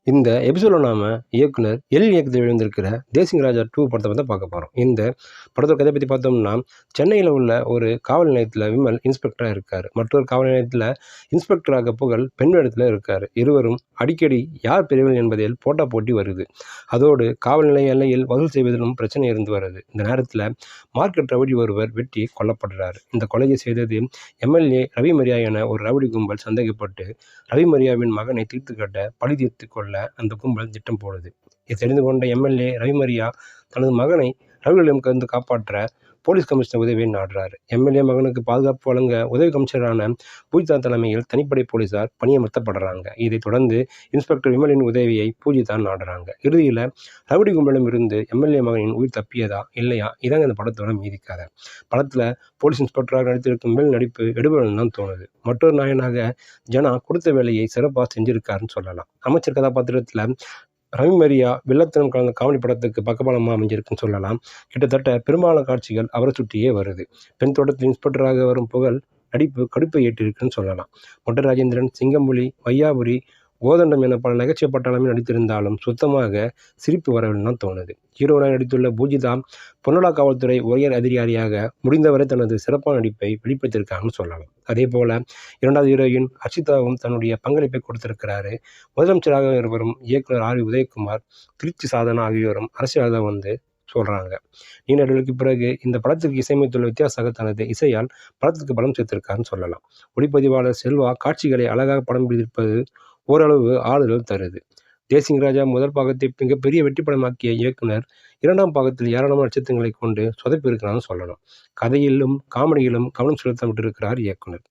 இந்த எபிசோடில் நாம இயக்குனர் இயக்கத்தில் வெளிவந்திருக்கிற தேசிங் ராஜா 2 படத்தை பற்றி பார்க்க போகிறோம். இந்த படத்தோட கதை பற்றி பார்த்தோம்னா, சென்னையில் உள்ள ஒரு காவல் நிலையத்தில் விமல் இன்ஸ்பெக்டராக இருக்கார். மற்றொரு காவல் நிலையத்தில் இன்ஸ்பெக்டராக புகழ் பெண் வேடத்தில் இருக்கார். இருவரும் அடிக்கடி யார் பெரியவன் என்பதில் போட்டா போட்டி வருது. அதோடு காவல் நிலைய எல்லையில் வசூல் செய்வதிலும் பிரச்சனை இருந்து வருது. இந்த நேரத்தில் மார்க்கெட் ரவுடி ஒருவர் வெட்டி கொல்லப்படுறாரு. இந்த கொலையை செய்தது எம்எல்ஏ ரவி மரியா என ஒரு ரவுடி கும்பல் சந்தேகப்பட்டு ரவி மரியாவின் மகனை தீர்த்து கட்ட பழி தீர்த்து கொள்ள அந்த கும்பல் திட்டம் போடுது. இதை தெரிந்து கொண்ட எம்எல்ஏ ரவி மரியா தனது மகனை ரவிகளிடமிருந்து காப்பாற்ற போலீஸ் கமிஷனர் உதவியை நாடுறாரு. எம்எல்ஏ மகனுக்கு பாதுகாப்பு வழங்க உதவி கமிஷனரான பூஜிதா தலைமையில் தனிப்படை போலீசார் பணியமர்த்தப்படுறாங்க. இதைத் தொடர்ந்து இன்ஸ்பெக்டர் விமலின் உதவியை பூஜிதா நாடுறாங்க. இறுதியில் ரவுடி கும்பலிடம் இருந்து எம்எல்ஏ மகனின் உயிர் தப்பியதா இல்லையா, இதாங்க இந்த படத்தோட மீதி கதை. படத்தில் போலீஸ் இன்ஸ்பெக்டராக நடித்திருக்கும் மேல் நடிப்பு எடுபடும் தான் தோணுது. மற்றொரு நாயனாக ஜனா கொடுத்த வேலையை சிறப்பாக செஞ்சிருக்காருன்னு சொல்லலாம். அமைச்சர் கதாபாத்திரத்தில் ரவி மரியா வில்லத்தனம் கலந்த காமெடி படத்துக்கு பக்கபலமாக அமைஞ்சிருக்குன்னு சொல்லலாம். கிட்டத்தட்ட பெரும்பாலான காட்சிகள் அவரை சுற்றியே வருது. பெண் தோட்டத்தில் இன்ஸ்பெக்டராக வரும் புகழ் நடிப்பு கடுப்பை ஏற்றிருக்குன்னு சொல்லலாம். மொட்டை ராஜேந்திரன், சிங்கம்புலி, வையாபுரி, கோதண்டம் என பல நகைச்சுவை பட்டாளமே நடித்திருந்தாலும் சுத்தமாக சிரிப்பு வரவில்லை தான் தோணுது. ஹீரோவாக நடித்துள்ள பூஜிதா பொன்னடா காவல்துறை உயர் அதிகாரியாக முடிந்தவரை தனது சிறப்பான நடிப்பை வெளிப்படுத்தியிருக்காங்கன்னு சொல்லலாம். அதே போல இரண்டாவது ஹீரோயின் அர்ச்சிதாவும் தன்னுடைய பங்களிப்பை கொடுத்திருக்கிறாரு. முதலமைச்சராக வரும் இயக்குனர் ஆர் வி உதயகுமார், திருச்சி சாதனா ஆகியோரும் அரசியலாக வந்து சொல்கிறாங்க. நீண்ட இடைவெளிக்கு பிறகு இந்த படத்துக்கு இசையமைத்துள்ள வித்தியாசகத்தனது இசையால் படத்துக்கு பலம் சேர்த்திருக்காருன்னு சொல்லலாம். ஒளிப்பதிவாளர் செல்வா காட்சிகளை அழகாக படம் பிடித்திருப்பது ஓரளவு ஆறுதல் தருது. தேசிங் ராஜா முதல் பாகத்தை மிகப்பெரிய வெற்றி படமாக்கிய இயக்குனர் இரண்டாம் பாகத்தில் ஏராளமான நட்சத்திரங்களை கொண்டு சொதப்பி இருக்கிறான்னு சொல்லணும். கதையிலும் காமெடியிலும் கவனம் செலுத்த விட்டிருக்கிறார் இயக்குனர்.